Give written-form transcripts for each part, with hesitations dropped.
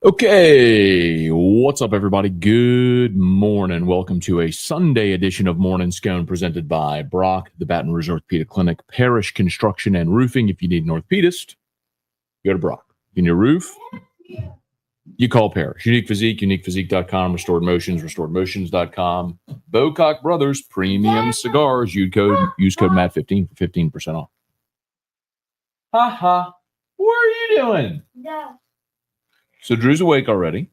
Okay, what's up, everybody? Good morning. Welcome to a Sunday edition of Morning Scone presented by Brock, the Baton Rouge Orthopedic Clinic, Parish Construction and Roofing. If you need an orthopedist, go to Brock. If you need a roof, you call Parish. Unique Physique, uniquephysique.com, Restored Motions, restoredmotions.com. Bocock Brothers, premium cigars. Use code MATT15 for 15% off. Ha. What are you doing? Yeah. So Drew's awake already.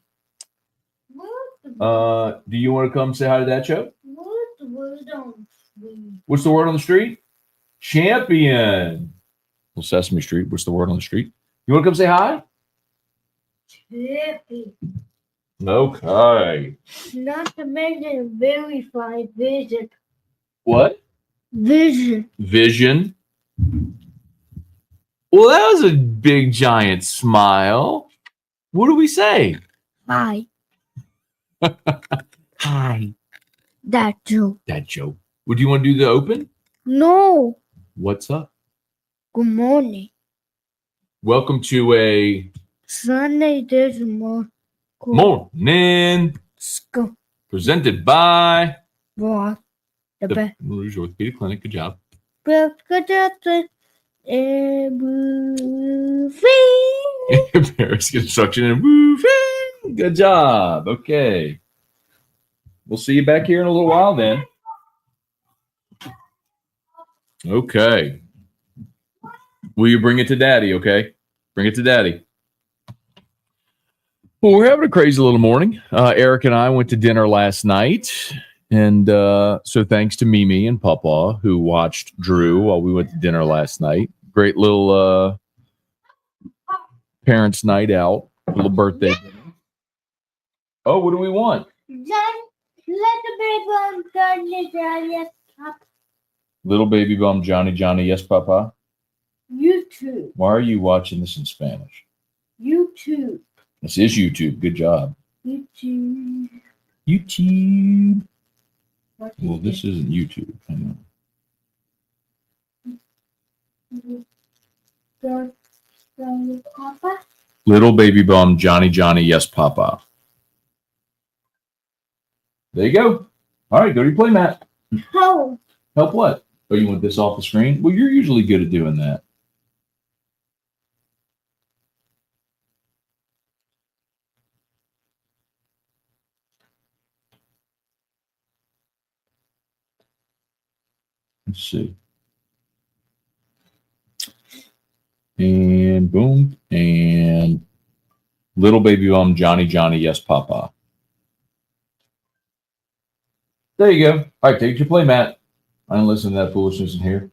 Do you want to come say hi to that show? What's the word on the street? What's the word on the street? Champion. Well, Sesame Street. What's the word on the street? You want to come say hi? Chippy. Okay. Not to mention verified vision. What? Vision. Vision. Well, that was a big, giant smile. What do we say? Hi. Hi. That joke. That joke. Would you want to do the open? No. What's up? Good morning. Welcome to a Sunday this morning. morning Scone. presented by Brock. The the best. Rouge Orthopedic Clinic. Good job. Everything. Paris Construction and Roofing. Good job. Okay. We'll see you back here in a little while then. Okay. Will you bring it to Daddy, okay? Bring it to Daddy. Well, we're having a crazy little morning. Eric and I went to dinner last night. And so thanks to Mimi and Papa, who watched Drew while we went to dinner last night. Great little parents' night out, little birthday dinner. Oh, what do we want? Little baby bum Johnny, yes, Papa. YouTube. Why are you watching this in Spanish? YouTube. This is YouTube. Good job. YouTube. Well, this isn't YouTube. Hang on. Papa? Little baby bum Johnny, yes, Papa. There you go. All right, go to your play mat. Help. Help what? Oh, you want this off the screen? Well, you're usually good at doing that. Let's see. And boom. And little baby bum Johnny, yes, Papa. There you go. All right, take it to your play mat. I don't listen to that foolishness in here.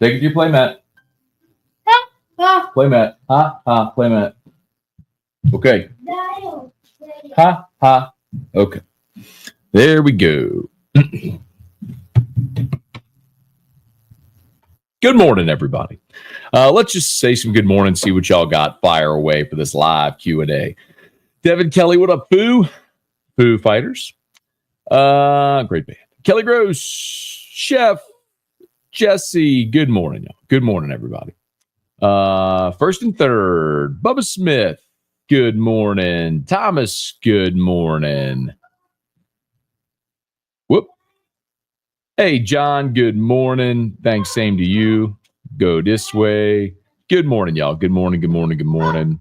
Take it to your play mat. Play mat. Play mat. Okay. Okay. There we go. Good morning, everybody. Let's just say some good morning, see what y'all got. Fire away for this live Q&A. Devin Kelly, what up, Foo? Foo Fighters. Great band. Kelly Gross, Chef, Jesse, good morning, y'all. Good morning, everybody. First and third, Bubba Smith, good morning. Thomas, good morning. Whoop. Hey, John, good morning. Thanks, same to you. Go this way. Good morning, y'all. Good morning. Drewby,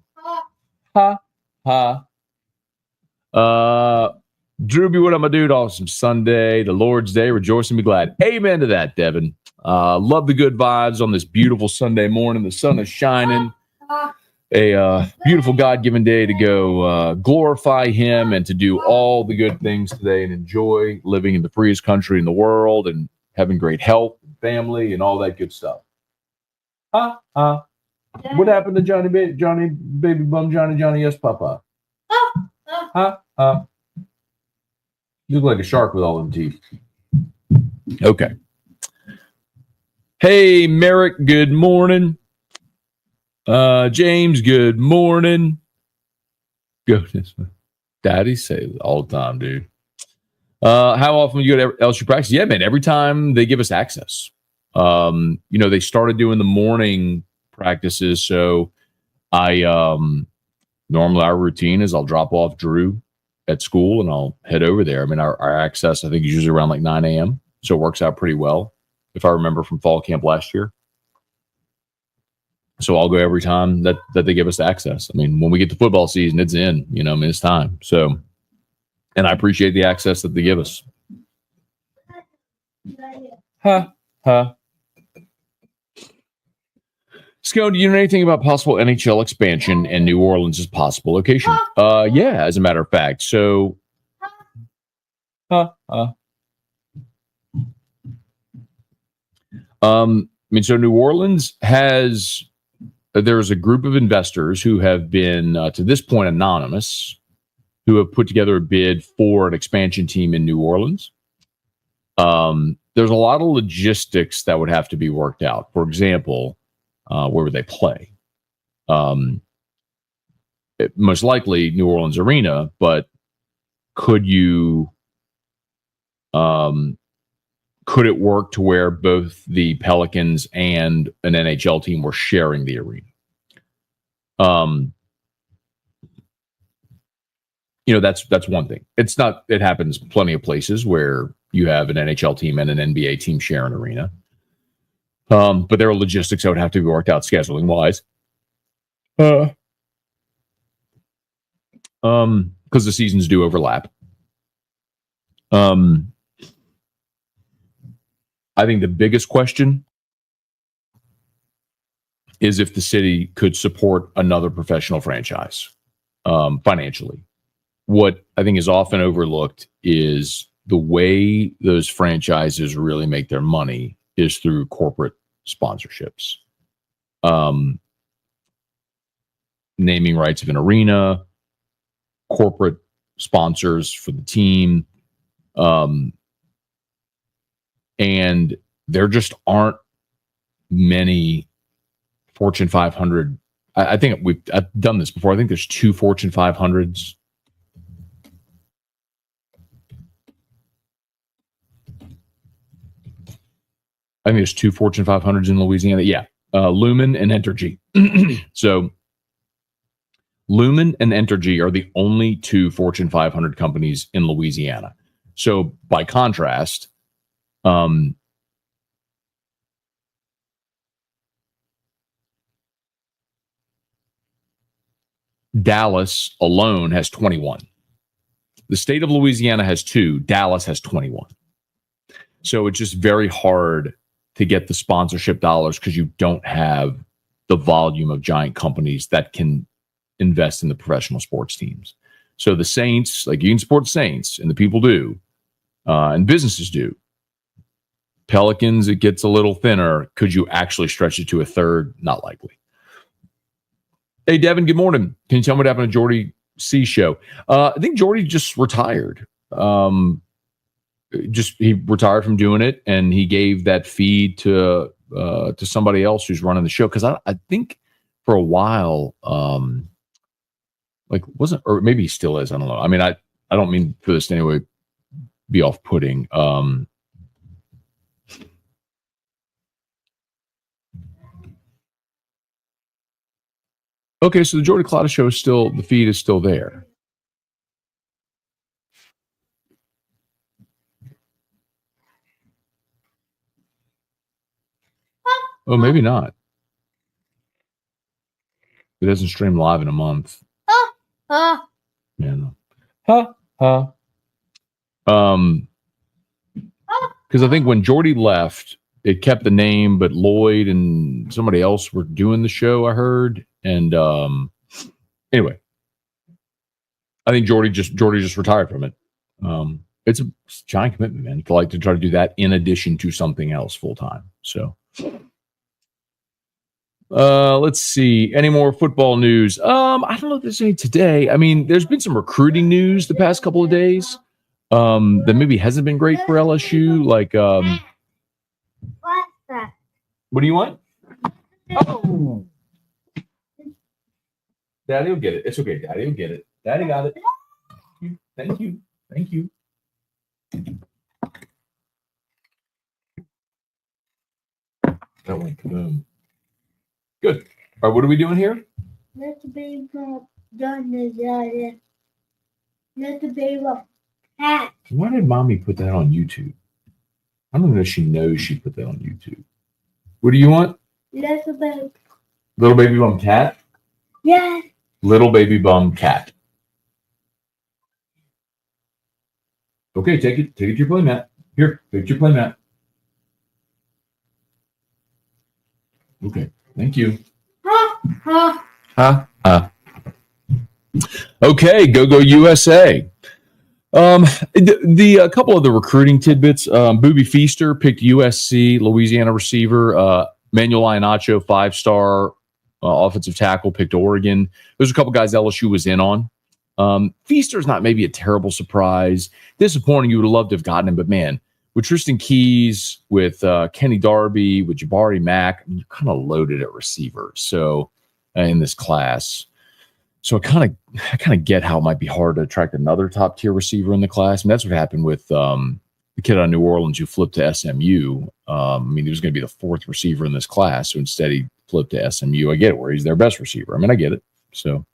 what up, my dude? Awesome Sunday, the Lord's Day. Rejoice and be glad. Amen to that, Devin. Love the good vibes on this beautiful Sunday morning. The sun is shining. A beautiful God-given day to go glorify Him and to do all the good things today and enjoy living in the freest country in the world and having great health and family and all that good stuff. What happened to Johnny baby bum Johnny, yes, Papa? You look like a shark with all them teeth. Okay. Hey, Merrick, good morning. James, good morning. Go this way. Daddy say it all the time, dude. How often you go to LSU practice? Yeah, man, every time they give us access. They started doing the morning practices, so I Normally our routine is I'll drop off Drew at school and I'll head over there. I mean, our access, I think, is usually around like 9 a.m. So it works out pretty well, if I remember from fall camp last year. So I'll go every time that they give us access. I mean, when we get to football season, it's in, I mean, it's time. So, and I appreciate the access that they give us. Scone, do you know anything about possible NHL expansion and New Orleans as possible location? Yeah, as a matter of fact. So, so New Orleans has, there's a group of investors who have been, to this point, anonymous, who have put together a bid for an expansion team in New Orleans. There's a lot of logistics that would have to be worked out. For example, where would they play? Most likely New Orleans Arena, but could it work to where both the Pelicans and an NHL team were sharing the arena? That's one thing. It happens plenty of places where you have an NHL team and an NBA team share an arena. But there are logistics that would have to be worked out scheduling wise. Because the seasons do overlap. I think the biggest question is if the city could support another professional franchise financially. What I think is often overlooked is the way those franchises really make their money is through corporate sponsorships. Naming rights of an arena, corporate sponsors for the team. And there just aren't many Fortune 500. I think I've done this before. I think there's 2 Fortune 500s. I think there's 2 Fortune 500s in Louisiana. Yeah. Lumen and Entergy. So Lumen and Entergy are the only 2 Fortune 500 companies in Louisiana. So by contrast, Dallas alone has 21. The state of Louisiana has 2. Dallas has 21. So it's just very hard to get the sponsorship dollars because you don't have the volume of giant companies that can invest in the professional sports teams. So the Saints, like you can support the Saints, and the people do, and businesses do. Pelicans, it gets a little thinner. Could you actually stretch it to a third? Not likely. Hey, Devin, good morning. Can you tell me what happened to Jordy C show? I think Jordy just retired. He retired from doing it, and he gave that feed to somebody else who's running the show. Because I think for a while, or maybe he still is. I don't know. I mean, I don't mean for this to anyway be off-putting. Okay, so the Jordy Claudia show is still, the feed is still there. Oh, maybe not. It doesn't stream live in a month. Yeah, no. Because I think when Jordy left, it kept the name, but Lloyd and somebody else were doing the show, I heard. And anyway, I think Jordy just retired from it. It's a giant commitment, man, to try to do that in addition to something else full time. So let's see. Any more football news? I don't know if there's any today. I mean, there's been some recruiting news the past couple of days that maybe hasn't been great for LSU. Like, What's that? what do you want? Oh, Daddy will get it. It's okay. Daddy will get it. Daddy got it. Thank you. Thank you. That went kaboom. Good. All right, what are we doing here? Let's be Done is Little baby cat. Why did mommy put that on YouTube? I don't know if she knows she put that on YouTube. What do you want? Little baby. Little baby bum cat? Yes. Little baby bum cat. Okay, take it to your play mat. Here, take your play mat. Okay, thank you. Ha ha. Okay, go USA. The couple of the recruiting tidbits. Booby Feaster picked USC, Louisiana receiver. Manuel Iannacho, 5-star offensive tackle, picked Oregon. There's a couple guys LSU was in on. Feaster's not maybe a terrible surprise. Disappointing. You would have loved to have gotten him, but man, with Tristan Keys, with Kenny Darby, with Jabari Mack, you're kind of loaded at receiver. So in this class. So I kind of get how it might be hard to attract another top tier receiver in the class. And that's what happened with the kid out of New Orleans who flipped to SMU. I mean, he was going to be the 4th receiver in this class. So instead he flipped to SMU. I get it, where he's their best receiver. I mean, I get it. So,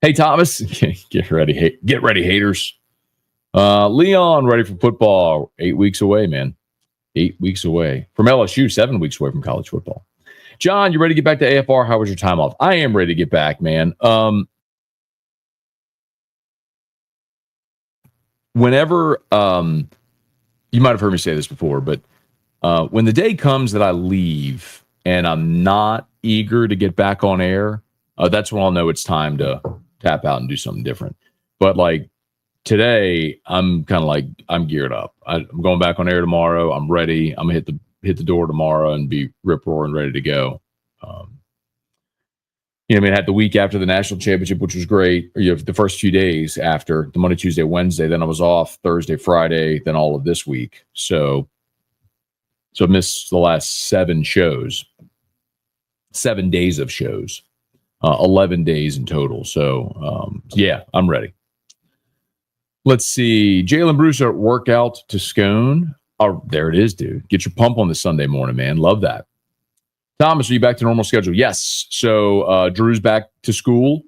hey, Thomas, get ready, haters. Leon, ready for football. 8 weeks away, man. 8 weeks away. From LSU, 7 weeks away from college football. John, you ready to get back to AFR? How was your time off? I am ready to get back, man. Whenever, you might have heard me say this before, but when the day comes that I leave and I'm not eager to get back on air, that's when I'll know it's time to tap out and do something different. But like today, I'm kind of like, I'm geared up. I'm going back on air tomorrow. I'm ready. I'm going to hit the door tomorrow and be rip roaring ready to go. I had the week after the national championship, which was great. The first few days after the Monday, Tuesday, Wednesday, then I was off Thursday, Friday, then all of this week. So I missed the last 7 shows, 7 days of shows, 11 days in total. So yeah, I'm ready. Let's see. Jalen Bruce at workout to Scone. Oh, there it is, dude. Get your pump on this Sunday morning, man. Love that. Thomas, are you back to normal schedule? Yes. So Drew's back to school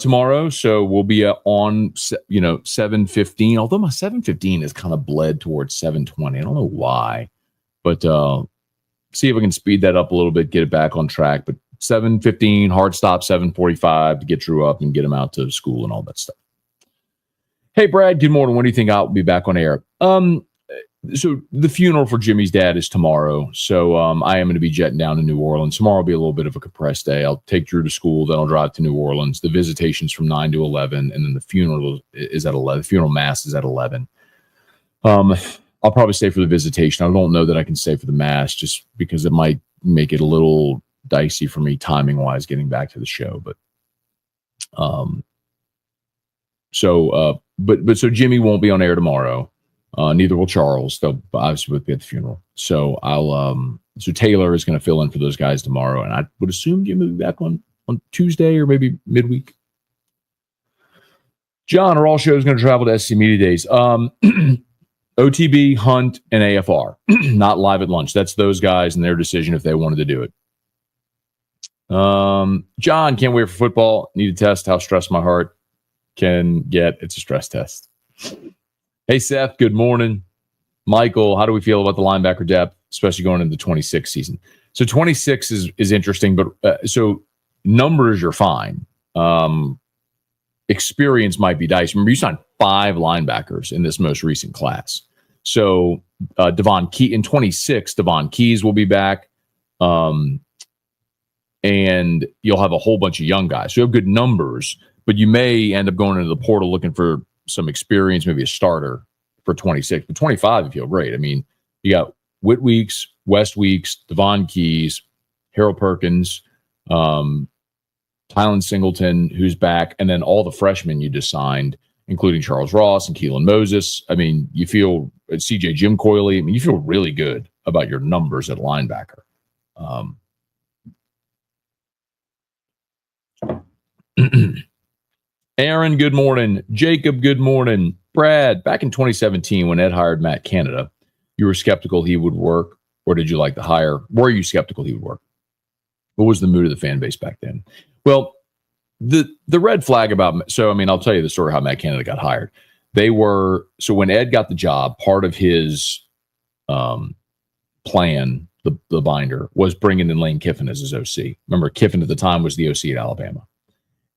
tomorrow. So we'll be on, 7:15. Although my 7:15 is kind of bled towards 7:20. I don't know why. But see if I can speed that up a little bit, get it back on track. But 7:15, hard stop, 7:45 to get Drew up and get him out to school and all that stuff. Hey, Brad, good morning. When do you think I'll be back on air? So the funeral for Jimmy's dad is tomorrow. So I am going to be jetting down to New Orleans. Tomorrow will be a little bit of a compressed day. I'll take Drew to school, then I'll drive to New Orleans. The visitation's from 9 to 11, and then the funeral is at 11. The funeral mass is at 11. I'll probably stay for the visitation. I don't know that I can stay for the mass just because it might make it a little dicey for me timing-wise getting back to the show. But so Jimmy won't be on air tomorrow. Neither will Charles. They'll obviously both be at the funeral. So so Taylor is going to fill in for those guys tomorrow, and I would assume Jimmy will be back on Tuesday or maybe midweek. John, are all shows going to travel to SC Media Days? OTB, Hunt, and AFR, not live at lunch. That's those guys and their decision if they wanted to do it. John, can't wait for football. Need to test how stressed my heart can get. It's a stress test. Hey, Seth, good morning. Michael, how do we feel about the linebacker depth, especially going into the 26 season? So 26 is interesting, but so numbers are fine. Experience might be dicey. Remember, you signed 5 linebackers in this most recent class. So Devon Key in 26, Devon Keys will be back. And you'll have a whole bunch of young guys. So you have good numbers, but you may end up going into the portal looking for some experience, maybe a starter for 26. But 25, you feel great. I mean, you got Whit Weeks, West Weeks, Devon Keys, Harold Perkins, Tylen Singleton, who's back, and then all the freshmen you just signed, including Charles Ross and Keelan Moses. I mean, you feel CJ Jim Coyley. I mean, you feel really good about your numbers at linebacker. Aaron, good morning. Jacob, good morning. Brad, back in 2017 when Ed hired Matt Canada, you were skeptical he would work, or did you like the hire? Were you skeptical he would work? What was the mood of the fan base back then? Well, the red flag about, so I mean, I'll tell you the story how Matt Canada got hired. So when Ed got the job, part of his plan, the binder, was bringing in Lane Kiffin as his OC. Remember, Kiffin at the time was the OC at Alabama.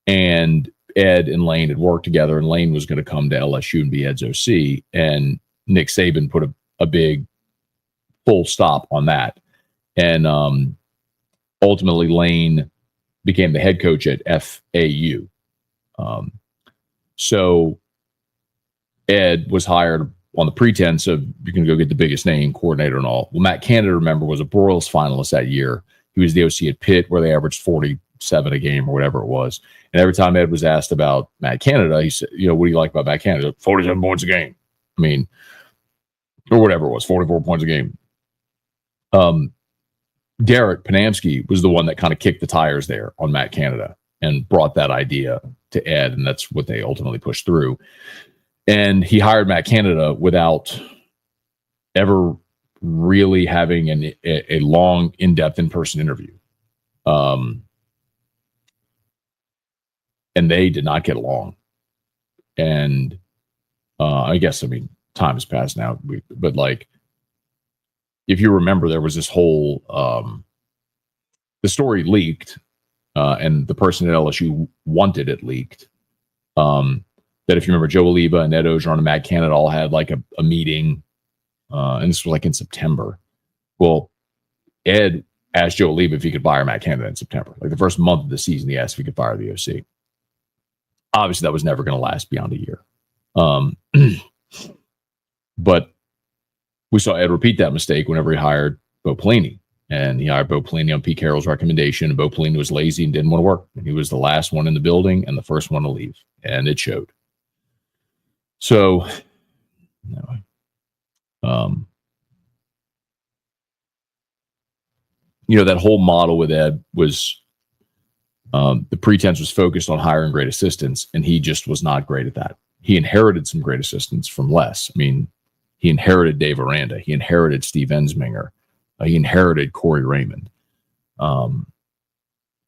And Ed and Lane had worked together, and Lane was going to come to LSU and be Ed's OC. And Nick Saban put a big full stop on that. And ultimately, Lane became the head coach at FAU. So Ed was hired on the pretense of you're going to go get the biggest name coordinator and all. Well, Matt Canada, remember, was a Broyles finalist that year. He was the OC at Pitt, where they averaged 47 a game or whatever it was. And every time Ed was asked about Matt Canada, he said, what do you like about Matt Canada? 47 points a game. I mean, or whatever it was, 44 points a game. Derek Panamsky was the one that kind of kicked the tires there on Matt Canada and brought that idea to Ed, and that's what they ultimately pushed through. And he hired Matt Canada without ever really having a long, in-depth, in-person interview. And they did not get along. And I guess, time has passed now, but like, if you remember, there was this whole, the story leaked, and the person at LSU wanted it leaked. That if you remember, Joe Oliva and Ed Ogeron and Matt Canada all had like a meeting, and this was like in September. Well, Ed asked Joe Oliva if he could fire Matt Canada in September. Like the first month of the season, he asked if he could fire the OC. Obviously, that was never going to last beyond a year. But we saw Ed repeat that mistake whenever he hired Bo Pelini. And he hired Bo Pelini on Pete Carroll's recommendation. And Bo Pelini was lazy and didn't want to work. And he was the last one in the building and the first one to leave. And it showed. So, anyway, that whole model with Ed was the pretense was focused on hiring great assistants, and he just was not great at that. He inherited some great assistants from Les. He inherited Dave Aranda. He inherited Steve Ensminger. He inherited Corey Raymond.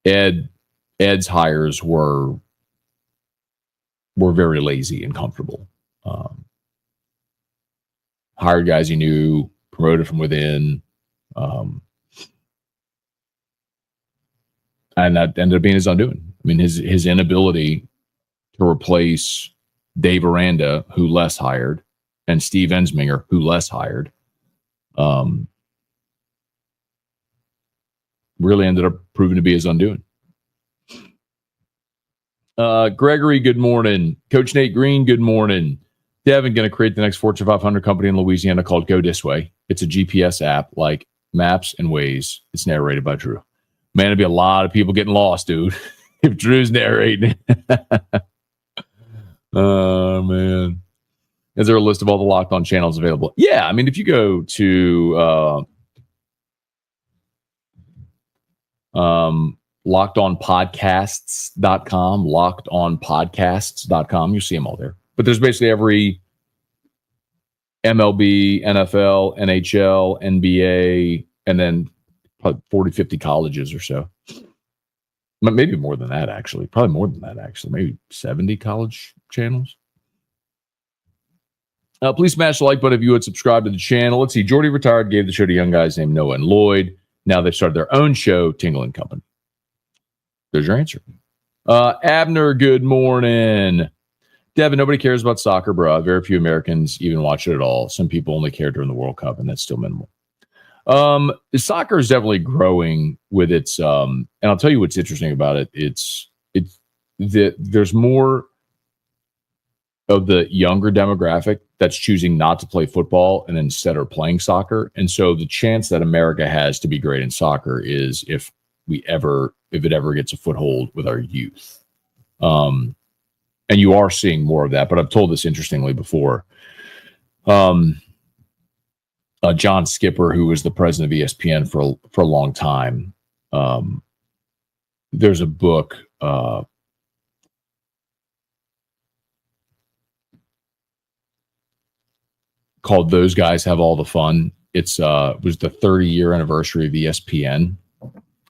Ed's hires were very lazy and comfortable. Hired guys he knew, promoted from within, and that ended up being his undoing. His inability to replace Dave Aranda, who Les hired, and Steve Ensminger, who Les hired, really ended up proving to be his undoing. Gregory, good morning. Coach Nate Green, good morning. Devin going to create the next Fortune 500 company in Louisiana called Go This Way. It's a GPS app like Maps and Waze. It's narrated by Drew. Man, it'd be a lot of people getting lost, dude, if Drew's narrating. Oh, man. Is there a list of all the Locked On channels available? Yeah, if you go to lockedonpodcasts.com, you see them all there. But there's basically every MLB, NFL, NHL, NBA, and then probably 40, 50 colleges or so. Maybe more than that, actually. Probably more than that, actually. Maybe 70 college channels. Please smash the like button if you would subscribe to the channel. Let's see. Jordy retired, gave the show to young guys named Noah and Lloyd. Now they've started their own show, Tingle and Company. There's your answer. Abner, good morning. Devin, nobody cares about soccer, bro. Very few Americans even watch it at all. Some people only care during the World Cup, and that's still minimal. Soccer is definitely growing with its, and I'll tell you what's interesting about it. There's more of the younger demographic that's choosing not to play football and instead are playing soccer. And so the chance that America has to be great in soccer is if it ever gets a foothold with our youth. And you are seeing more of that, but I've told this interestingly before. John Skipper, who was the president of ESPN for a long time, there's a book called "Those Guys Have All the Fun." It was the 30-year anniversary of ESPN.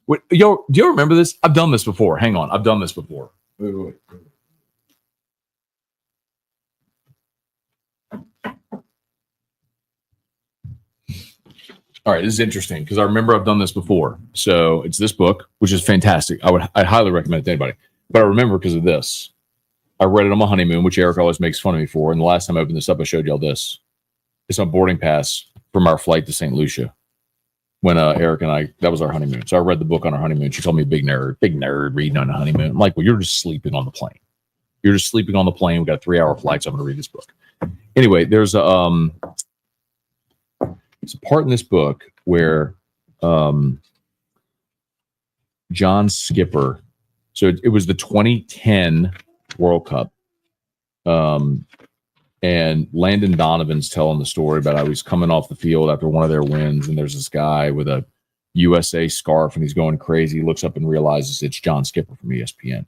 Do you remember this? I've done this before. Hang on, I've done this before. Wait. All right, this is interesting because I remember I've done this before. So it's this book, which is fantastic. I highly recommend it to anybody. But I remember because of this. I read it on my honeymoon, which Eric always makes fun of me for. And the last time I opened this up, I showed y'all this. It's on boarding pass from our flight to St. Lucia when Eric and I, that was our honeymoon. So I read the book on our honeymoon. She called me a big nerd reading on a honeymoon. I'm like, well, you're just sleeping on the plane. You're just sleeping on the plane. We got a 3-hour flight, so I'm going to read this book. Anyway, there's a part in this book where John Skipper, so it was the 2010 World Cup. And Landon Donovan's telling the story about how he's coming off the field after one of their wins, and there's this guy with a USA scarf, and he's going crazy. He looks up and realizes it's John Skipper from ESPN.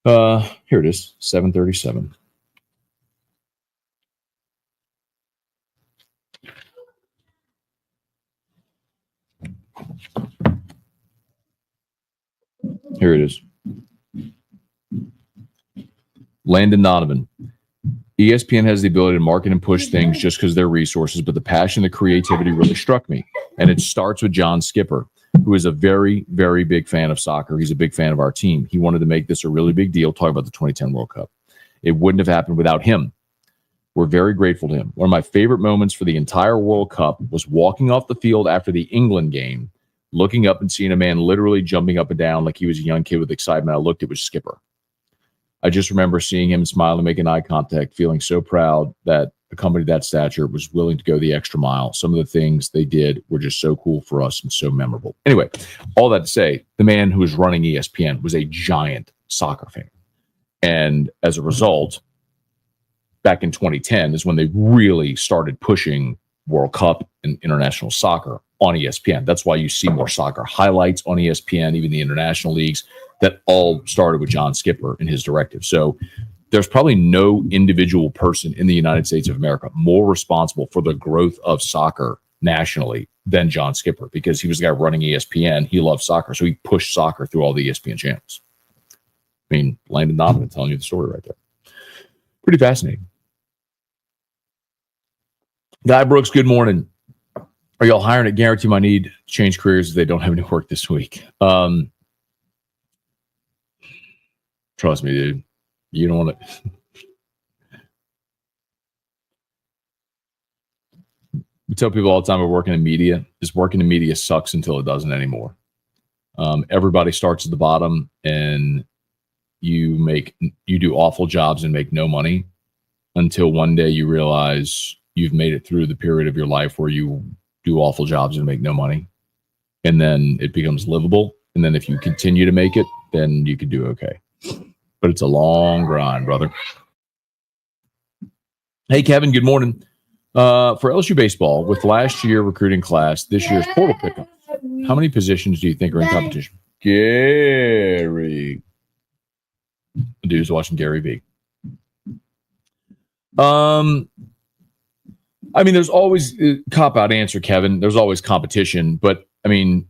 Here it is, 737. Here it is. Landon Donovan. ESPN has the ability to market and push things just because they're resources, but the passion, the creativity really struck me. And it starts with John Skipper, who is a very, very big fan of soccer. He's a big fan of our team. He wanted to make this a really big deal, talking about the 2010 World Cup. It wouldn't have happened without him. We're very grateful to him. One of my favorite moments for the entire World Cup was walking off the field after the England game, looking up and seeing a man literally jumping up and down like he was a young kid with excitement. I looked, it was Skipper. I just remember seeing him smiling, making eye contact, feeling so proud that a company that stature was willing to go the extra mile. Some of the things they did were just so cool for us and so memorable. Anyway, all that to say, the man who was running ESPN was a giant soccer fan. And as a result, back in 2010 is when they really started pushing World Cup and international soccer on ESPN. That's why you see more soccer highlights on ESPN, even the international leagues. That all started with John Skipper and his directive. So there's probably no individual person in the United States of America more responsible for the growth of soccer nationally than John Skipper, because he was the guy running ESPN. He loved soccer, so he pushed soccer through all the ESPN channels. I mean, Landon Donovan telling you the story right there. Pretty fascinating. Guy Brooks, good morning. Are y'all hiring at Guarantee My Need to change careers if they don't have any work this week? Trust me, dude. You don't want to. We tell people all the time we're working in media. Just working in media sucks until it doesn't anymore. Everybody starts at the bottom, and you do awful jobs and make no money until one day you realize you've made it through the period of your life where you do awful jobs and make no money. And then it becomes livable. And then if you continue to make it, then you could do okay. But it's a long grind, brother. Hey, Kevin, good morning. For LSU baseball, with last year recruiting class, this year's portal pickup, how many positions do you think are in competition? Gary. The dude's watching Gary V. I mean, there's always cop-out answer, Kevin. There's always competition, but I mean,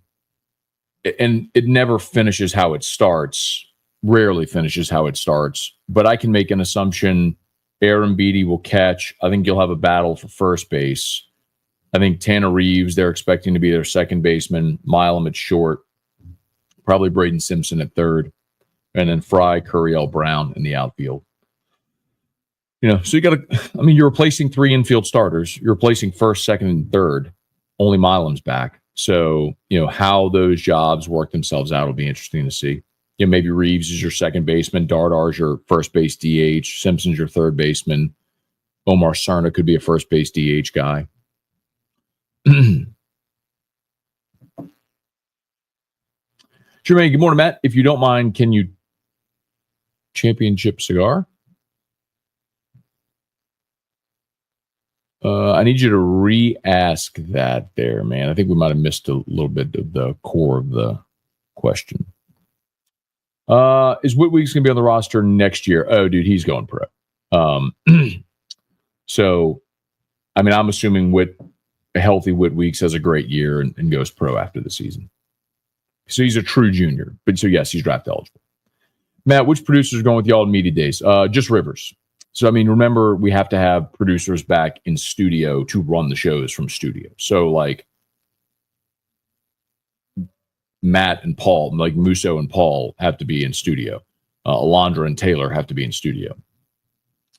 and it never finishes how it starts. Rarely finishes how it starts. But I can make an assumption. Aaron Beatty will catch. I think you'll have a battle for first base. I think Tanner Reeves, they're expecting to be their second baseman. Milam at short. Probably Braden Simpson at third. And then Fry, Curiel, Brown in the outfield. You know, so you got to, I mean, you're replacing 3 infield starters. You're replacing first, second, and third. Only Milam's back. So, you know, how those jobs work themselves out will be interesting to see. You know, maybe Reeves is your second baseman. Dardar's your first base DH. Simpson's your third baseman. Omar Cerna could be a first base DH guy. Jermaine, good morning, Matt. If you don't mind, can you championship cigar? I need you to re-ask that there, man. I think we might have missed a little bit of the core of the question. Is Whitweek's going to be on the roster next year? Oh, dude, he's going pro. So, I mean, I'm assuming a healthy Whitweeks has a great year and goes pro after the season. So he's a true junior. But so, yes, he's draft eligible. Matt, which producers are going with y'all in media days? Just Rivers. So, I mean, remember, we have to have producers back in studio to run the shows from studio. So, like, Matt and Paul, like Musso and Paul, have to be in studio. Alondra and Taylor have to be in studio.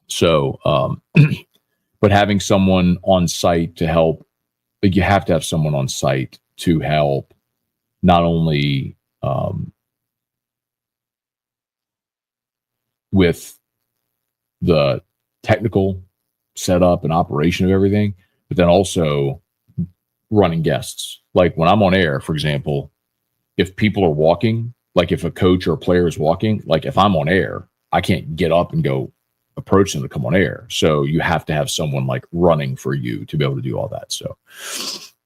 So, but having someone on site to help, like, you have to have someone on site to help not only with the technical setup and operation of everything, but then also running guests. Like when I'm on air, for example, if people are walking, like if a coach or a player is walking, like if I'm on air, I can't get up and go approach them to come on air. So you have to have someone like running for you to be able to do all that. So,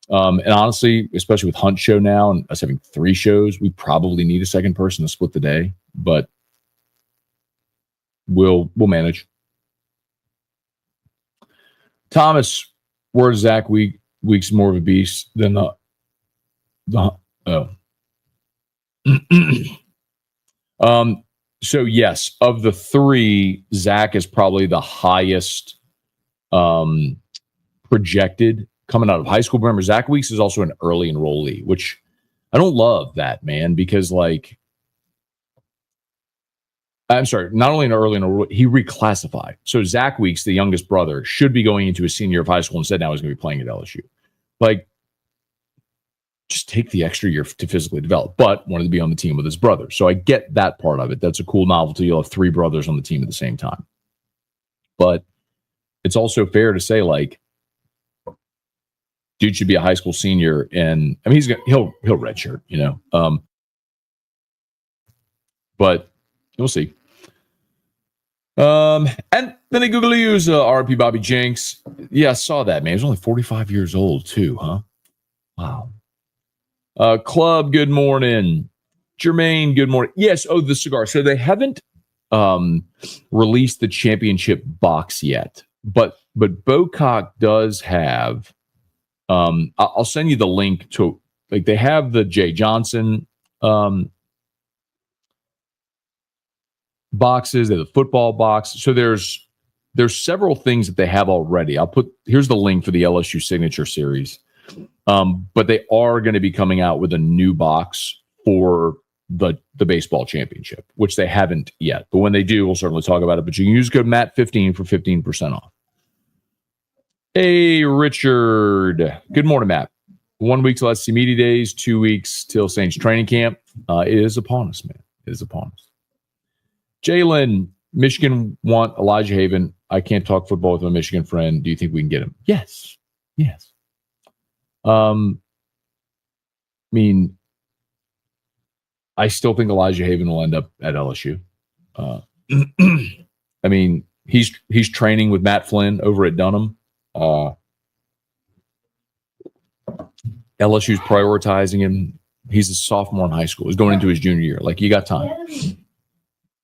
and honestly, especially with Hunt's show now and us having 3 shows, we probably need a second person to split the day, but we'll manage. Thomas, where's Zach Weeks more of a beast than the so yes, of the 3, Zach is probably the highest projected coming out of high school. Remember, Zach Weeks is also an early enrollee, which I don't love that, man, because like, I'm sorry, not only an early enrollee, he reclassified. So Zach Weeks, the youngest brother, should be going into his senior year of high school. Instead, now he's going to be playing at LSU. Like, just take the extra year to physically develop, but wanted to be on the team with his brother. So I get that part of it. That's a cool novelty. You'll have 3 brothers on the team at the same time. But it's also fair to say, like, dude should be a high school senior, and I mean he'll redshirt, you know. But we'll see. And then they Google use RP Bobby Jenks. Yeah, I saw that, man. He's only 45 years old too, huh? Wow. Club, good morning. Jermaine, good morning. Yes, the cigar. So they haven't released the championship box yet, but Bocock does have. I'll send you the link to, like, they have the Jay Johnson boxes, they have the football box. So there's several things that they have already. Here's the link for the LSU Signature Series. But they are going to be coming out with a new box for the baseball championship, which they haven't yet. But when they do, we'll certainly talk about it. But you can use code Matt15 for 15% off. Hey, Richard. Good morning, Matt. 1 week till SC Media Days, 2 weeks till Saints training camp. It is upon us, man. It is upon us. Jalen, Michigan want Elijah Haven. I can't talk football with my Michigan friend. Do you think we can get him? Yes. I mean, I still think Elijah Haven will end up at LSU. I mean, he's training with Matt Flynn over at Dunham. LSU's prioritizing him. He's a sophomore in high school. He's going into his junior year. Like, you got time.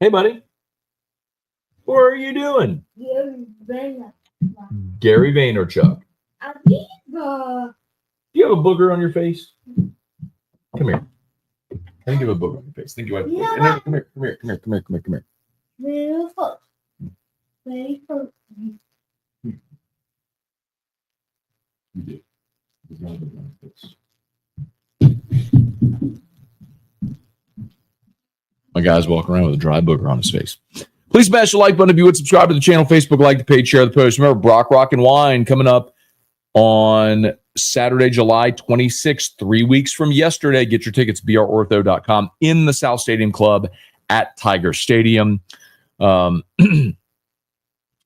Hey, buddy. What are you doing? Gary Vaynerchuk. Do you have a booger on your face? Come here. I think you have a booger on your face. I think you have a booger. No, come here. Very close. Very close. You do. My guy's walking around with a dry booger on his face. Please smash the like button if you would. Subscribe to the channel, Facebook, like the page, share the post. Remember, Brock Rock and Wine coming up on Saturday, July 26th, 3 weeks from yesterday. Get your tickets, brortho.com, in the South Stadium Club at Tiger Stadium. You can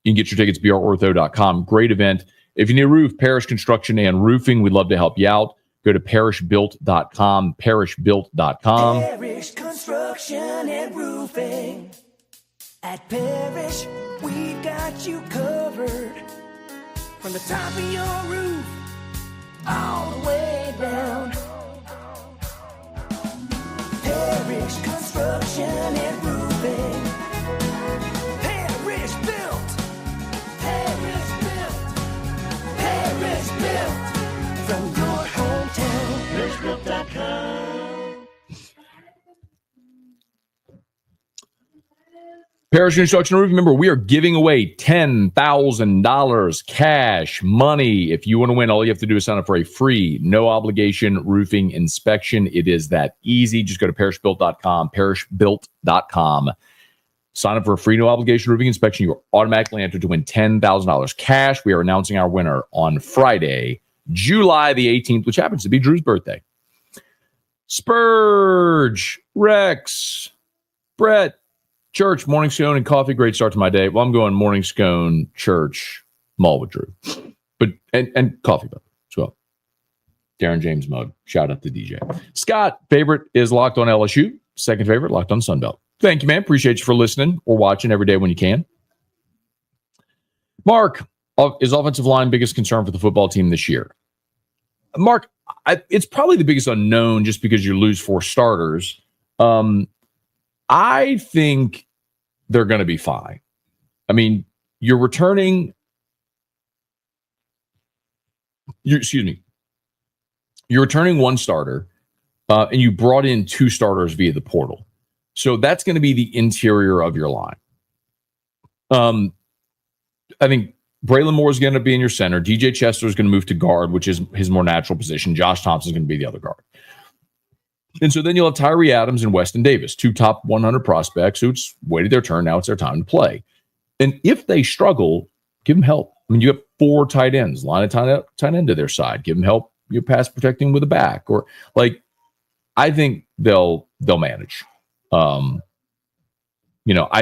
get your tickets, brortho.com. Great event. If you need a roof, Parish Construction and Roofing, we'd love to help you out. Go to parishbuilt.com, parishbuilt.com. Parish Construction and Roofing. At Parish, we've got you covered. From the top of your roof, all the way down. Parish Construction and Roofing. Parish Built. Parish Built. Parish Built. From your hometown. ParishBuilt.com. Parish Construction and Roofing. Remember, we are giving away $10,000 cash money. If you want to win, all you have to do is sign up for a free, no obligation roofing inspection. It is that easy. Just go to parishbuilt.com, parishbuilt.com. Sign up for a free, no obligation roofing inspection. You're automatically entered to win $10,000 cash. We are announcing our winner on Friday, July the 18th, which happens to be Drew's birthday. Spurge, Rex, Brett, Church, morning scone, and coffee. Great start to my day. Well, I'm going morning scone, church, mall with Drew, but and coffee as well. Darren James mug. Shout out to DJ. Scott, favorite is Locked on LSU. Second favorite, Locked on Sunbelt. Thank you, man. Appreciate you for listening or watching every day when you can. Mark, is offensive line biggest concern for the football team this year? Mark, it's probably the biggest unknown just because you lose 4 starters. I think they're going to be fine. I mean, you're returning. You're returning 1 starter, and you brought in 2 starters via the portal. So that's going to be the interior of your line. I think Braylon Moore is going to be in your center. DJ Chester is going to move to guard, which is his more natural position. Josh Thompson is going to be the other guard. And so then you'll have Tyree Adams and Weston Davis, 2 top 100 prospects who's waited their turn. Now it's their time to play. And if they struggle, give them help. I mean, you have 4 tight ends, line a tight end to their side. Give them help. You pass protecting with a back, or I think they'll manage. I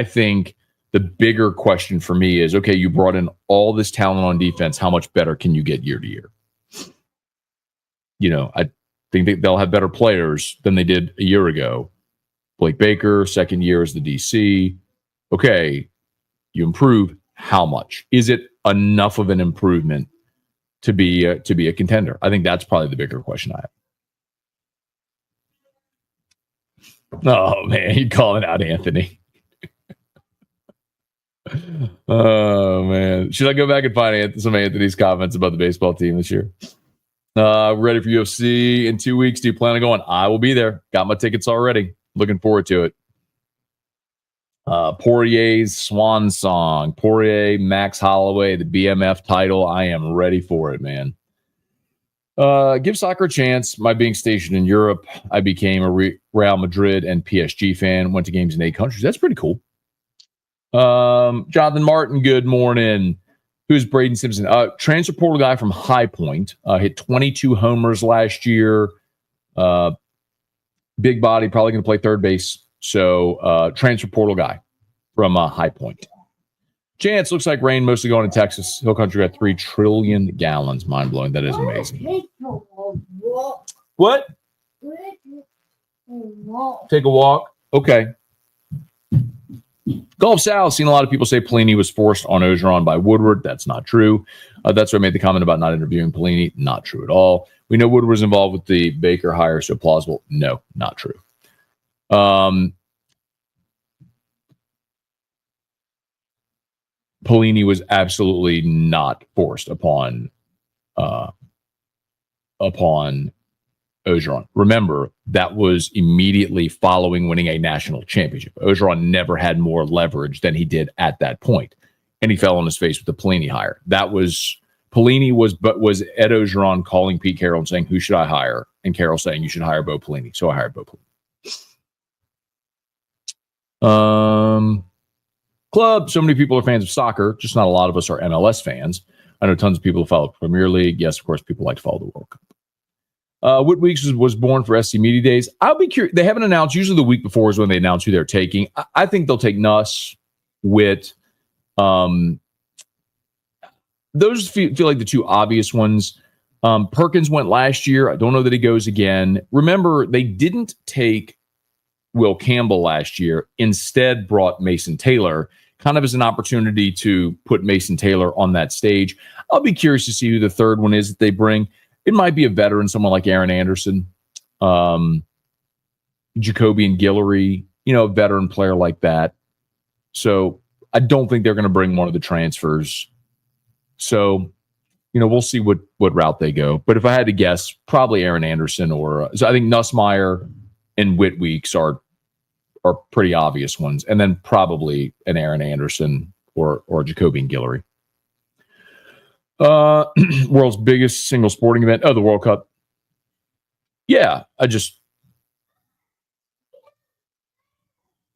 think the bigger question for me is, okay, you brought in all this talent on defense. How much better can you get year to year? I think they'll have better players than they did a year ago. Blake Baker, second year as the DC. Okay, you improve. How much? Is it enough of an improvement to be a contender? I think that's probably the bigger question I have. Oh, man, you calling out Anthony. Oh, man. Should I go back and find some of Anthony's comments about the baseball team this year? Ready for UFC in 2 weeks. Do you plan on going? I will be there. Got my tickets already. Looking forward to it. Poirier's swan song. Poirier, Max Holloway, the BMF title. I am ready for it, man. Give soccer a chance. My being stationed in Europe, I became a Real Madrid and PSG fan. Went to games in 8 countries. That's pretty cool. Jonathan Martin, good morning. Who's Braden Simpson? Transfer portal guy from High Point. Hit 22 homers last year. Big body, probably going to play third base. So transfer portal guy from High Point. Chance, looks like rain mostly going to Texas. Hill Country got 3 trillion gallons. Mind blowing. That is amazing. What? Take a walk. Okay. Gulf South, seen a lot of people say Pelini was forced on Ogeron by Woodward. That's not true. That's why I made the comment about not interviewing Pelini. Not true at all. We know Woodward was involved with the Baker hire, so plausible. No, not true. Pelini was absolutely not forced upon Ogeron. Remember, that was immediately following winning a national championship. Ogeron never had more leverage than he did at that point, and he fell on his face with the Pelini hire. Pelini was Ed Ogeron calling Pete Carroll and saying, "Who should I hire?" And Carroll saying, "You should hire Bo Pelini." So I hired Bo Pelini. Club. So many people are fans of soccer. Just not a lot of us are MLS fans. I know tons of people who follow Premier League. Yes, of course, people like to follow the World Cup. Whit Weeks was born for SC Media Days. I'll be curious. They haven't announced. Usually the week before is when they announce who they're taking. I think they'll take Nuss, Witt. Those feel like the 2 obvious ones. Perkins went last year. I don't know that he goes again. Remember, they didn't take Will Campbell last year. Instead, brought Mason Taylor, kind of as an opportunity to put Mason Taylor on that stage. I'll be curious to see who the third one is that they bring. It might be a veteran, someone like Aaron Anderson, Jacoby and Guillory, a veteran player like that. So I don't think they're going to bring one of the transfers. So, we'll see what route they go. But if I had to guess, probably Aaron Anderson so I think Nussmeier and Whit Weeks are are pretty obvious ones, and then probably an Aaron Anderson or Jacobian Guillory. World's biggest single sporting event. Oh, the World Cup. Yeah, I just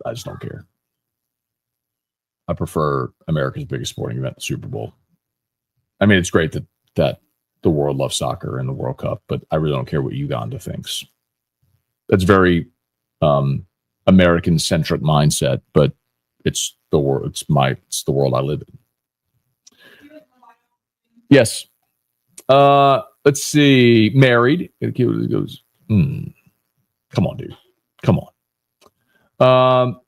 don't care. I prefer America's biggest sporting event, the Super Bowl. I mean, it's great that the world loves soccer and the World Cup, but I really don't care what Uganda thinks. That's very American-centric mindset, but it's the world. It's the world I live in. Yes. Let's see. Married. It goes. Come on, dude. Come on.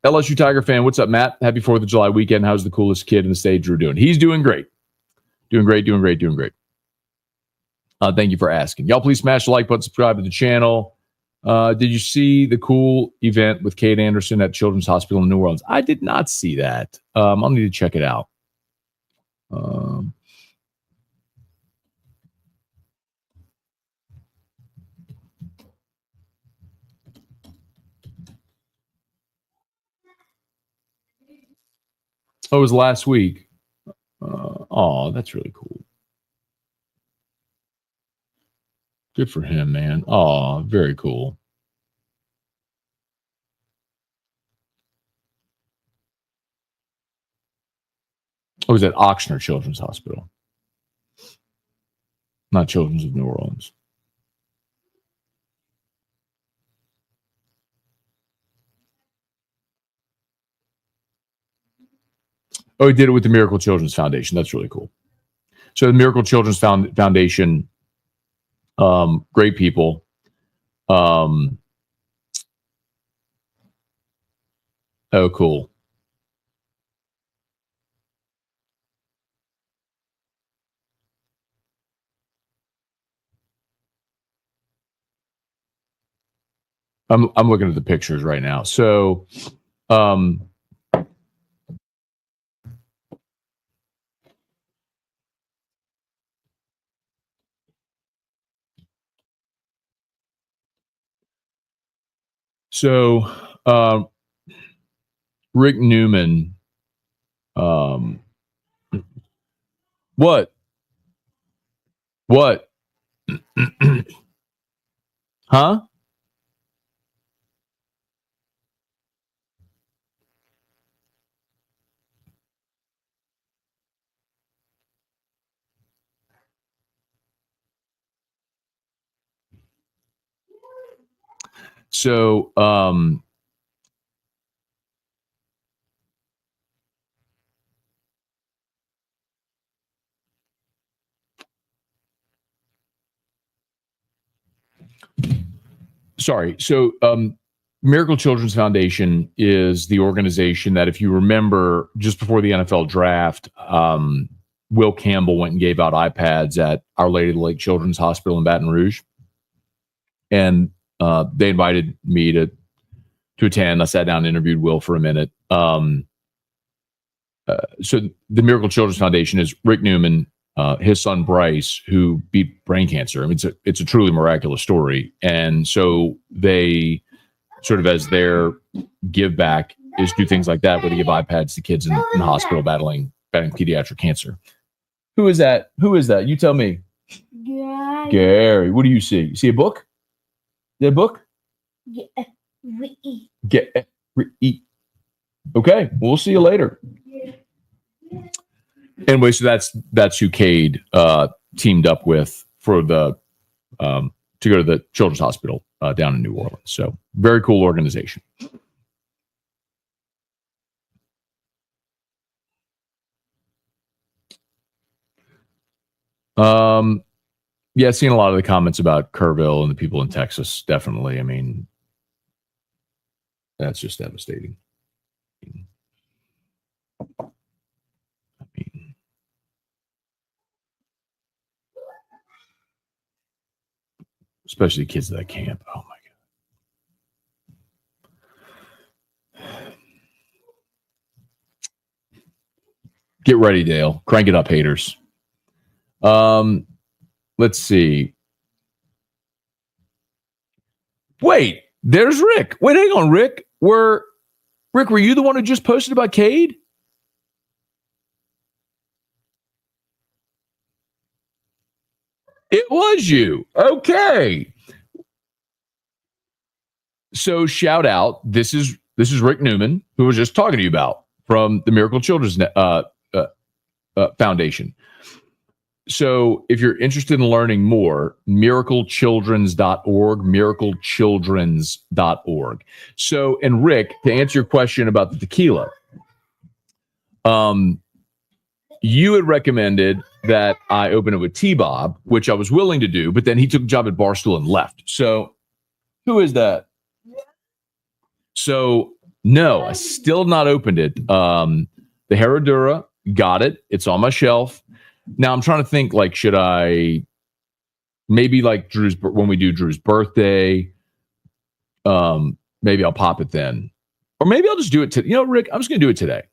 LSU Tiger fan. What's up, Matt? Happy 4th of July weekend. How's the coolest kid in the state, Drew, doing? He's doing great. Doing great. Thank you for asking. Y'all please smash the like button, subscribe to the channel. Did you see the cool event with Kate Anderson at Children's Hospital in New Orleans? I did not see that. I'll need to check it out. Oh, it was last week. That's really cool. Good for him, man. Oh, very cool. Oh, it was at Ochsner Children's Hospital, not Children's of New Orleans. Oh, he did it with the Miracle Children's Foundation. That's really cool. So the Miracle Children's Foundation, great people. Oh, cool. I'm looking at the pictures right now. So, Rick Newman, what? Huh? So, sorry. So, Miracle Children's Foundation is the organization that, if you remember, just before the NFL draft, Will Campbell went and gave out iPads at Our Lady of the Lake Children's Hospital in Baton Rouge. And they invited me to attend. I sat down and interviewed Will for a minute. So the Miracle Children's Foundation is Rick Newman, his son Bryce, who beat brain cancer. I mean, it's a truly miraculous story. And so they sort of, as their give back, is do things like that, where they give iPads to kids in the hospital battling pediatric cancer. Who is that? You tell me. Gary. What do you see? You see a book? Is that a book? Gary. Okay, we'll see you later. Anyway, so that's who Cade teamed up with for the to go to the Children's Hospital down in New Orleans. So very cool organization. Yeah, seeing a lot of the comments about Kerrville and the people in Texas. Definitely. I mean, that's just devastating. Especially kids at that camp. Oh my God. Get ready, Dale. Crank it up, haters. Let's see. Wait, there's Rick. Wait, hang on, Rick. Rick, were you the one who just posted about Cade? It was you. Okay. So shout out. This is Rick Newman, who I was just talking to you about from the Miracle Children's Foundation. So if you're interested in learning more, miraclechildrens.org, miraclechildrens.org. So, and Rick, to answer your question about the tequila, you had recommended that I open it with T-Bob, which I was willing to do, but then he took a job at Barstool and left. So who is that? So no, I still not opened it. The Herradura, got it. It's on my shelf. Now I'm trying to think, like, should I maybe like when we do Drew's birthday, maybe I'll pop it then. Or maybe I'll just do it Rick, I'm just going to do it today.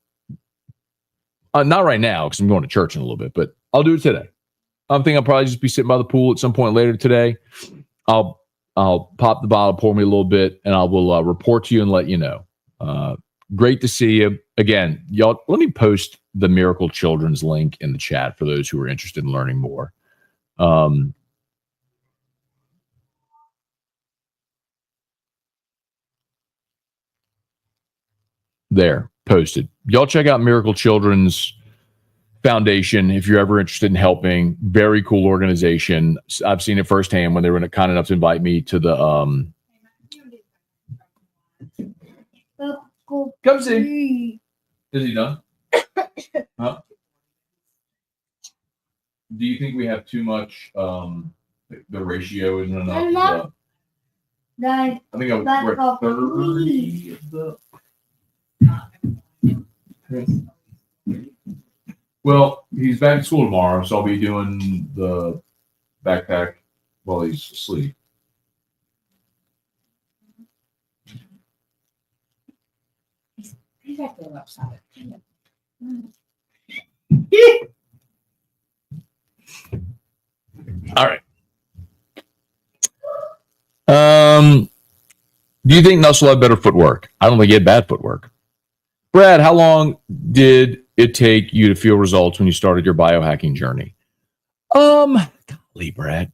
Not right now because I'm going to church in a little bit, but I'll do it today. I think I'll probably just be sitting by the pool at some point later today. I'll pop the bottle, pour me a little bit, and I will report to you and let you know. Great to see you. Again, y'all, let me post the Miracle Children's link in the chat for those who are interested in learning more. There, posted. Y'all check out Miracle Children's Foundation if you're ever interested in helping. Very cool organization. I've seen it firsthand when they were kind enough to invite me to the come see. Is he done? Huh? Do you think we have too much? The ratio isn't enough. I think we're at 30 of the. Well, he's back at school tomorrow, so I'll be doing the backpack while he's asleep. He's at the website. All right. Do you think Nussel had better footwork? I don't think he had bad footwork. Brad, how long did it take you to feel results when you started your biohacking journey? Golly, Brad.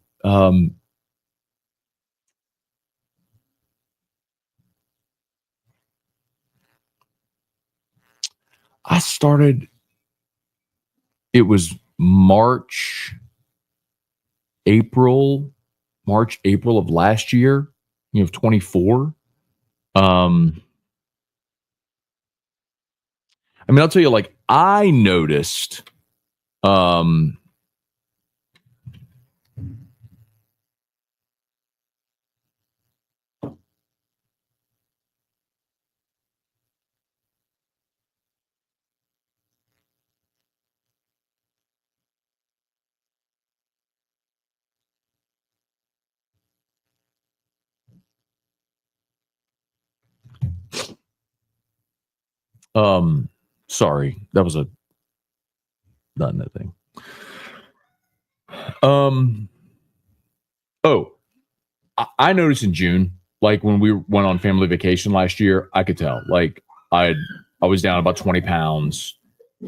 I started, it was March, April of last year, of 24. I mean, I'll tell you, like, I noticed, sorry, that was not that thing. I noticed in June, like when we went on family vacation last year, I could tell, like I was down about 20 pounds.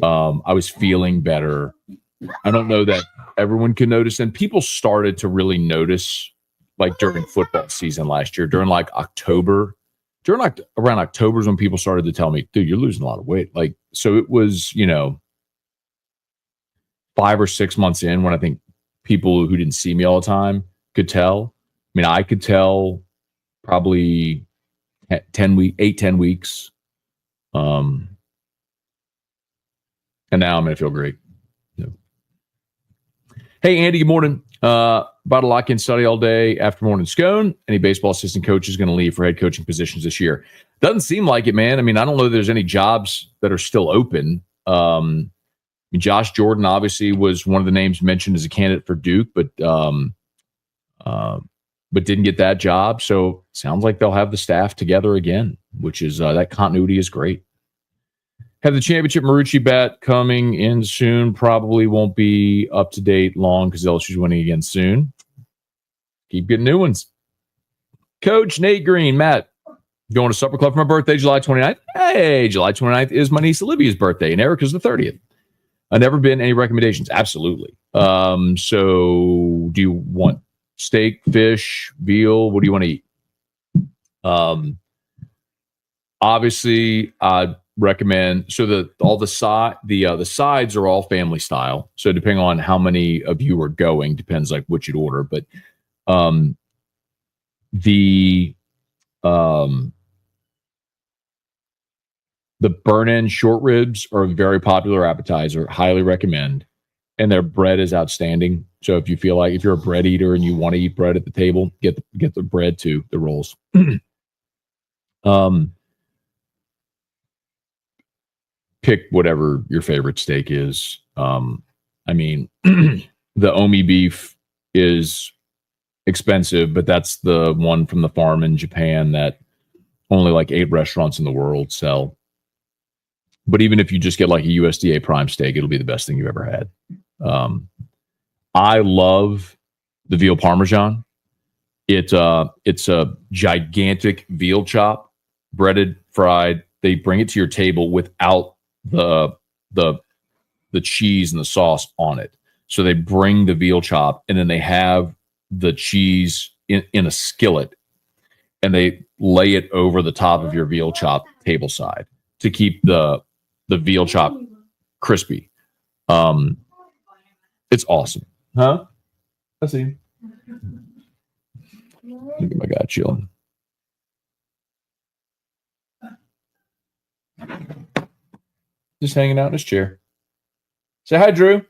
I was feeling better. I don't know that everyone could notice, and people started to really notice, like during football season last year, during like October. Around October is when people started to tell me, dude, you're losing a lot of weight. Like, so it was, 5 or 6 months in when I think people who didn't see me all the time could tell. I mean, I could tell probably 10 weeks. And now I'm going to feel great. Hey, Andy, good morning. About to lock in study all day after morning scone. Any baseball assistant coach is going to leave for head coaching positions this year? Doesn't seem like it, man. I mean, I don't know that there's any jobs that are still open. I mean, Josh Jordan obviously was one of the names mentioned as a candidate for Duke, but didn't get that job. So sounds like they'll have the staff together again, which is that continuity is great. Have the championship Marucci bet coming in soon. Probably won't be up to date long because LSU's winning again soon. Keep getting new ones. Coach Nate Green, Matt, Going to supper club for my birthday, July 29th. Hey, July 29th is my niece Olivia's birthday, and Erica's the 30th. I've never been. Any recommendations? Absolutely. So do you want steak, fish, veal? What do you want to eat? Obviously, I'd recommend the sides are all family style. So depending on how many of you are going, depends like what you'd order. But the burn-in short ribs are a very popular appetizer. Highly recommend. And their bread is outstanding. So if you feel like if you're a bread eater and you want to eat bread at the table, get the bread too, the rolls. Pick whatever your favorite steak is. I mean, the Omi beef is expensive, but that's the one from the farm in Japan that only like 8 restaurants in the world sell. But even if you just get like a USDA prime steak, it'll be the best thing you've ever had. I love the veal parmesan. It's a gigantic veal chop, breaded, fried. They bring it to your table without the cheese and the sauce on it. So they bring the veal chop and then they have the cheese in a skillet and they lay it over the top of your veal chop table side to keep the veal chop crispy. It's awesome. Huh? I see. Look at my guy chilling. Just hanging out in his chair. Say hi, Drew.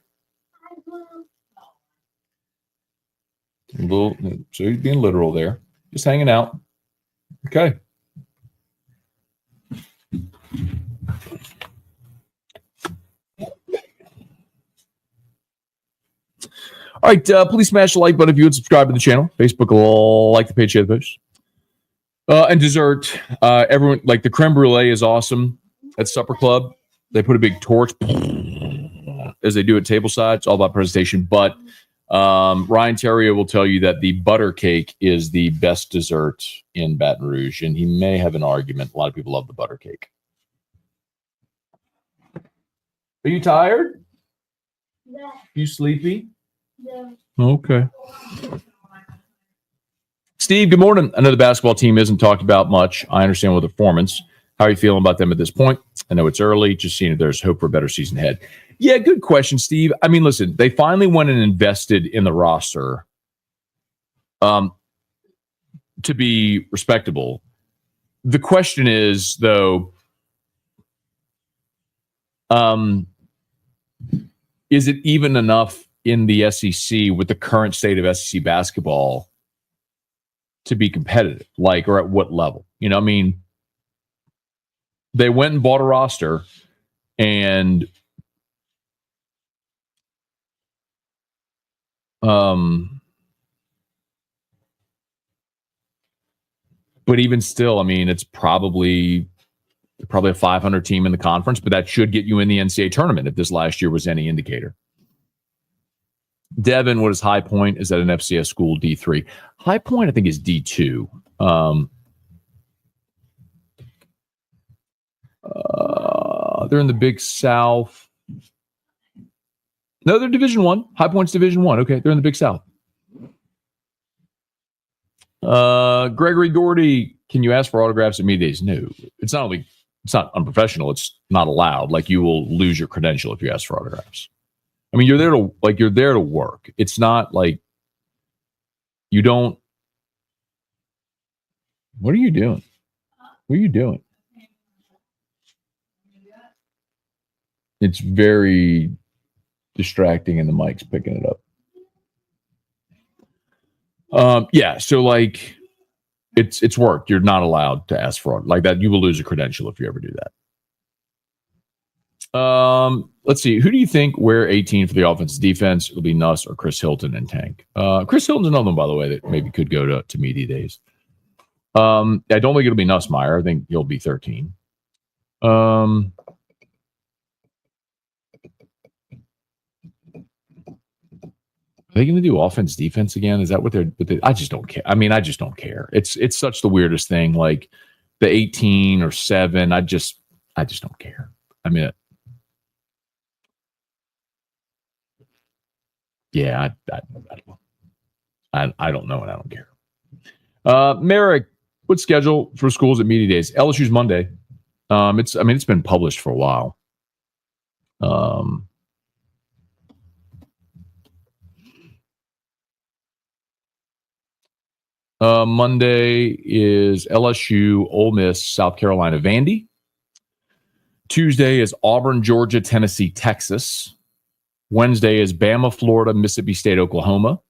So he's being literal there. Just hanging out. Okay. All right, please smash the like button if you would subscribe to the channel. Facebook will like the page, share the post. And dessert. Everyone, like the creme brulee is awesome at Supper Club. They put a big torch as they do at tableside. It's all about presentation. But Ryan Terrier will tell you that the butter cake is the best dessert in Baton Rouge. And he may have an argument. A lot of people love the butter cake. Are you tired? Yeah. You sleepy? Yeah. Okay. Steve, good morning. I know the basketball team isn't talked about much. I understand with the performance. How are you feeling about them at this point? I know it's early, just seeing if there's hope for a better season ahead. Yeah, good question, Steve. I mean, listen, they finally went and invested in the roster to be respectable. The question is, though, is it even enough in the SEC with the current state of SEC basketball to be competitive? Like, or at what level? You know, I mean, they went and bought a roster and but even still, I mean, it's probably a 500 team in the conference, but that should get you in the NCAA tournament if this last year was any indicator. Devin, what is High Point? Is that an FCS school? D3. High Point, I think, is D2. They're in the Big South. No, they're Division One. High Point's Division One. Okay, they're in the Big South. Gregory Gordy, can you ask for autographs at media days? No, it's not unprofessional. It's not allowed. Like, you will lose your credential if you ask for autographs. I mean, you're there to work. It's not like you don't. What are you doing? What are you doing? It's very distracting and the mic's picking it up. Yeah, so like it's work. You're not allowed to ask for it like that. You will lose a credential if you ever do that. Let's see. Who do you think wear 18 for the offense defense? It'll be Nuss or Chris Hilton and Tank. Chris Hilton's another one, by the way, that maybe could go to media days. I don't think it'll be Nussmeier. I think he'll be 13. Are they going to do offense defense again? Is that what they're? I just don't care. I mean, I just don't care. It's such the weirdest thing. Like, the 18 or 7. I just don't care. I mean, yeah, I don't know, and I don't care. Merrick, what schedule for schools at media days? LSU's Monday. It's been published for a while. Monday is LSU, Ole Miss, South Carolina, Vandy. Tuesday is Auburn, Georgia, Tennessee, Texas. Wednesday is Bama, Florida, Mississippi State, Oklahoma.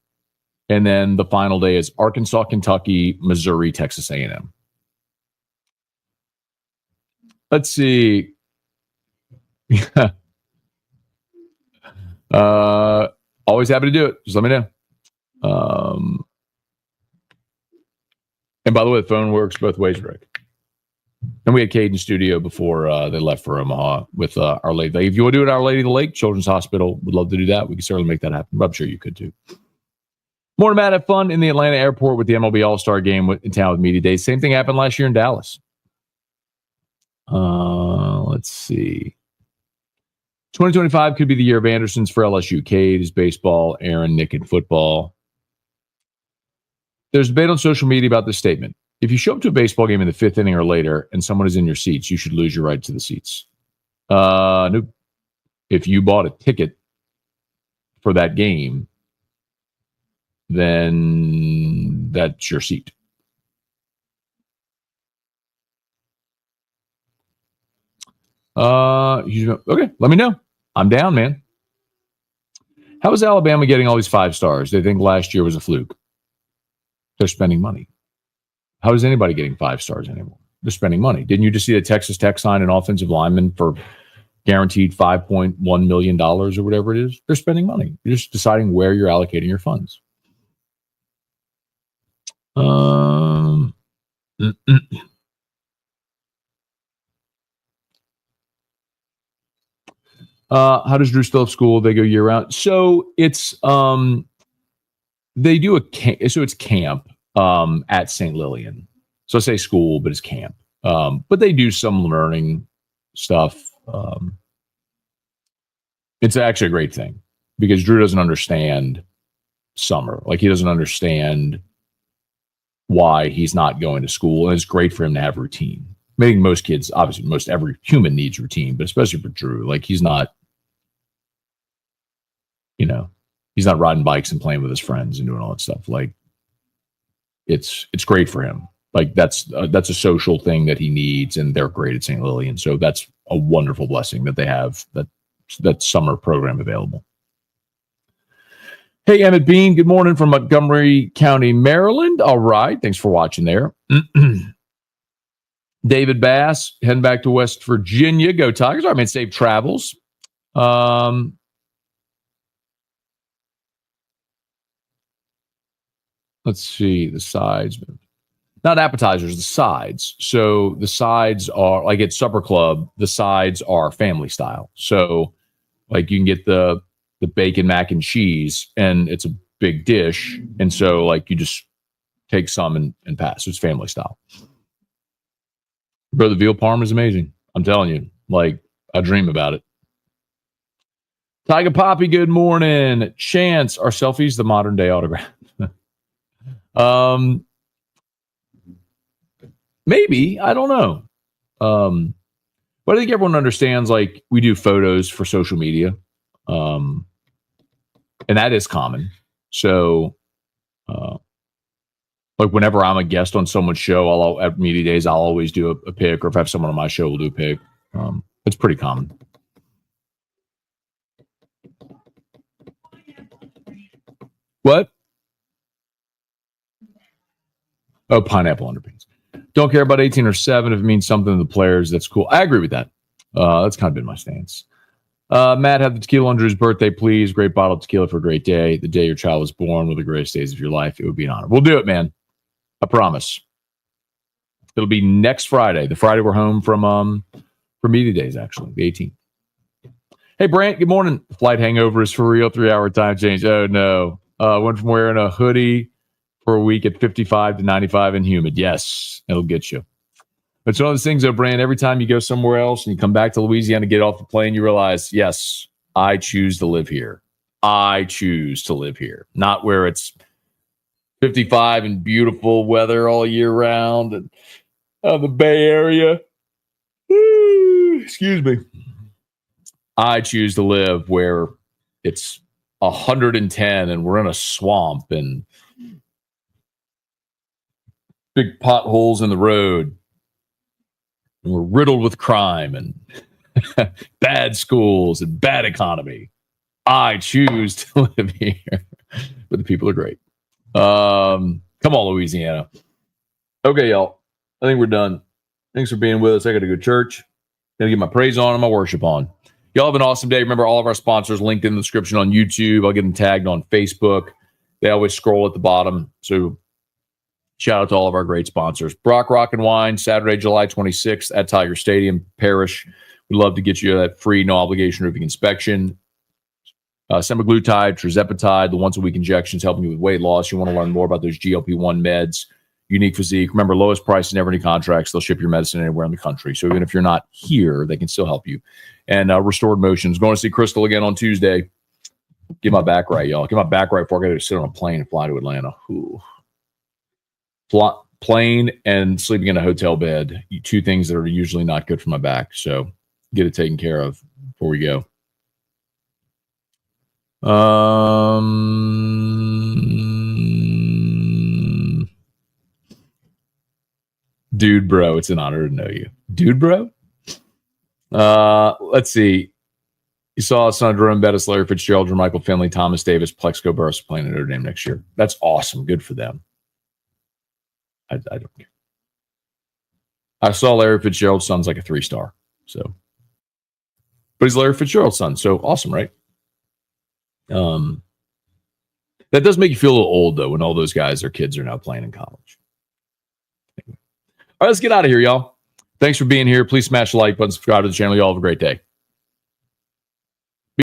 And then the final day is Arkansas, Kentucky, Missouri, Texas A&M. Let's see. Always happy to do it. Just let me know. And by the way, the phone works both ways, Rick. And we had Cade in studio before they left for Omaha with Our Lady of the Lake. If you want to do it at Our Lady of the Lake, Children's Hospital, would love to do that. We can certainly make that happen. But I'm sure you could too. More Matt, have fun in the Atlanta airport with the MLB All-Star game in town with Media Days. Same thing happened last year in Dallas. Let's see. 2025 could be the year of Andersons for LSU. Cade is baseball, Aaron, Nick, and football. There's debate on social media about this statement. If you show up to a baseball game in the 5th inning or later and someone is in your seats, you should lose your right to the seats. Nope. If you bought a ticket for that game, then that's your seat. Okay, let me know. I'm down, man. How is Alabama getting all these 5 stars? They think last year was a fluke. They're spending money. How is anybody getting 5 stars anymore? They're spending money. Didn't you just see that Texas Tech sign an offensive lineman for guaranteed $5.1 million or whatever it is? They're spending money. You're just deciding where you're allocating your funds. How does Drew still have school? They go year round. So it's they do it's camp at St. Lillian. So I say school, but it's camp. But they do some learning stuff. It's actually a great thing because Drew doesn't understand summer. Like he doesn't understand why he's not going to school. And it's great for him to have routine. I think most kids, obviously, most every human needs routine, but especially for Drew, like he's not, he's not riding bikes and playing with his friends and doing all that stuff. Like it's great for him. Like that's a social thing that he needs, and they're great at St. Lillian. So that's a wonderful blessing that they have that summer program available. Hey, Emmett Bean, good morning from Montgomery County, Maryland. All right, thanks for watching there. David Bass, heading back to West Virginia. Go Tigers. All right, man, safe travels. Let's see, the sides. Not appetizers, the sides. So the sides are, like at Supper Club, the sides are family style. So like you can get the bacon mac and cheese, and it's a big dish. And so like you just take some and pass. So it's family style. Bro, the veal parm is amazing. I'm telling you, like I dream about it. Tiger Poppy, good morning. Chance, are selfies the modern day autograph? Maybe, I don't know. But I think everyone understands, like, we do photos for social media. And that is common. So, like, whenever I'm a guest on someone's show, at media days, I'll always do a pic, or if I have someone on my show, we'll do a pic. It's pretty common. What? Oh, pineapple underpants. Don't care about 18 or 7 if it means something to the players. That's cool. I agree with that. That's kind of been my stance. Matt, have the tequila on Drew's birthday, please. Great bottle of tequila for a great day. The day your child was born, one of the greatest days of your life. It would be an honor. We'll do it, man. I promise. It'll be next Friday, the Friday we're home from media days, actually, the 18th. Hey, Brant, good morning. Flight hangover is for real. 3-hour time change. Oh, no. Went from wearing a hoodie for a week at 55 to 95 and humid. Yes, it'll get you. But it's one of those things, though, Brand, every time you go somewhere else and you come back to Louisiana, get off the plane, you realize, yes, I choose to live here. I choose to live here. Not where it's 55 and beautiful weather all year round and the Bay Area. Excuse me. I choose to live where it's 110 and we're in a swamp and big potholes in the road. And we're riddled with crime and bad schools and bad economy. I choose to live here. But the people are great. Come on, Louisiana. Okay, y'all. I think we're done. Thanks for being with us. I got to go to church. Got to get my praise on and my worship on. Y'all have an awesome day. Remember, all of our sponsors linked in the description on YouTube. I'll get them tagged on Facebook. They always scroll at the bottom. So shout out to all of our great sponsors. Brock Rock and Wine, Saturday, July 26th at Tiger Stadium, Parish. We'd love to get you that free, no obligation roofing inspection. Semaglutide, tirzepatide, the once-a-week injections helping you with weight loss. You want to learn more about those GLP-1 meds, unique physique. Remember, lowest price, never any contracts. They'll ship your medicine anywhere in the country. So even if you're not here, they can still help you. And Restored Motions. Going to see Crystal again on Tuesday. Get my back right, y'all. Get my back right before I got to sit on a plane and fly to Atlanta. Ooh. Plane and sleeping in a hotel bed. Two things that are usually not good for my back. So get it taken care of before we go. Dude, bro, it's an honor to know you. Dude, bro? Let's see. You saw Son Jerome Bettis, Larry Fitzgerald, Michael Finley, Thomas Davis, Plexico Burris playing at Notre Dame next year. That's awesome. Good for them. I don't care. I saw Larry Fitzgerald's son's like a 3-star. So, but he's Larry Fitzgerald's son. So awesome, right? That does make you feel a little old, though, when all those guys, their kids are now playing in college. All right, let's get out of here, y'all. Thanks for being here. Please smash the like button, subscribe to the channel. Y'all have a great day.